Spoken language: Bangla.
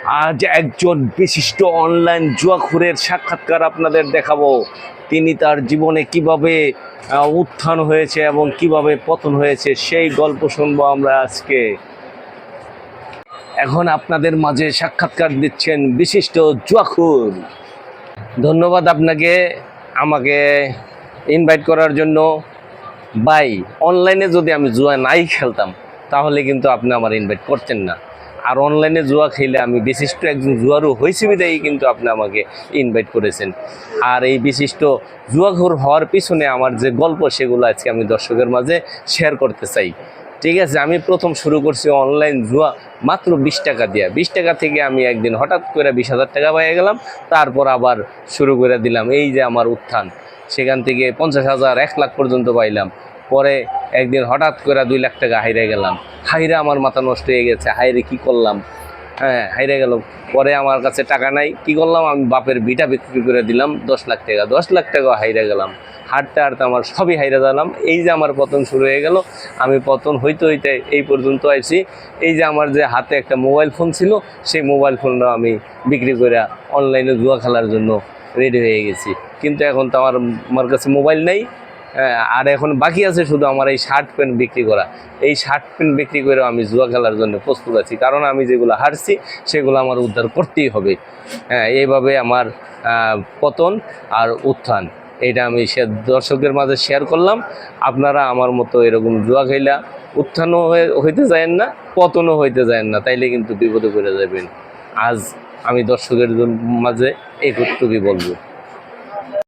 আজ একজন বিশিষ্ট অনলাইন জুয়াখোরের সাক্ষাৎকার আপনাদের দেখাবো। তিনি তার জীবনে কিভাবে উত্থান হয়েছে এবং কিভাবে পতন হয়েছে সেই গল্প শুনবো আমরা আজকে। এখন আপনাদের মাঝে সাক্ষাৎকার দিচ্ছেন বিশিষ্ট জুয়াখোর। ধন্যবাদ আপনাকে আমাকে ইনভাইট করার জন্য। ভাই, অনলাইনে যদি আমি জুয়া নাই খেলতাম তাহলে কিন্তু আপনি আমার ইনভাইট করতেন না। আর অনলাইনে জুয়া খেলে আমি বিশিষ্ট একজন জুয়ারও হয়েছি বিদায়ী কিন্তু আপনি আমাকে ইনভাইট করেছেন। আর এই বিশিষ্ট জুয়াঘর হওয়ার পিছনে আমার যে গল্প সেগুলো আজকে আমি দর্শকের মাঝে শেয়ার করতে চাই। ঠিক আছে, আমি প্রথম শুরু করছি অনলাইন জুয়া মাত্র 20 টাকা দিয়ে। 20 টাকা থেকে আমি একদিন হঠাৎ করে 20,000 টাকা পেয়ে গেলাম। তারপর আবার শুরু করে দিলাম, এই যে আমার উত্থান। সেখান থেকে 50,000 1 লাখ পর্যন্ত পাইলাম। পরে একদিন হঠাৎ করে 2 লাখ টাকা হাইরে গেলাম। হাইরে আমার মাথা নষ্ট হয়ে গেছে, হাইরে কি করলাম, হাইরে গেল। পরে আমার কাছে টাকা নাই, কি করলাম, আমি বাপের বিটা বিক্রি করে দিলাম 10 লাখ টাকা। 10 লাখ টাকা হাইরে গেলাম। হাঁটতে হাঁটতে আমার সবই হাইরে গেলাম। এই যে আমার পতন শুরু হয়ে গেল। আমি পতন হইতে হইতে এই পর্যন্ত আইছি। এই যে আমার যে হাতে একটা মোবাইল ফোন ছিল, সেই মোবাইল ফোনটা আমি বিক্রি করে অনলাইনে জুয়া খেলার জন্য রেডি হয়ে গেছি। কিন্তু এখন তো আমার কাছে মোবাইল নেই। আর এখন বাকি আছে শুধু আমার এই শার্ট প্যান্ট বিক্রি করা। এই শার্ট প্যান্ট বিক্রি করেও আমি জুয়া খেলার জন্য প্রস্তুত আছি, কারণ আমি যেগুলো হারছি সেগুলো আমার উদ্ধার করতেই হবে। এইভাবে আমার পতন আর উত্থান, এটা আমি দর্শকদের মাঝে শেয়ার করলাম। আপনারা আমার মতো এরকম জুয়া খেলা উত্থানও হইতে যায়েন না, পতনও হইতে যায়েন না, তাইলে কিন্তু বিপদে পড়ে যাবেন। আজ আমি দর্শকের মাঝে এই কর্তব্যই বলবো।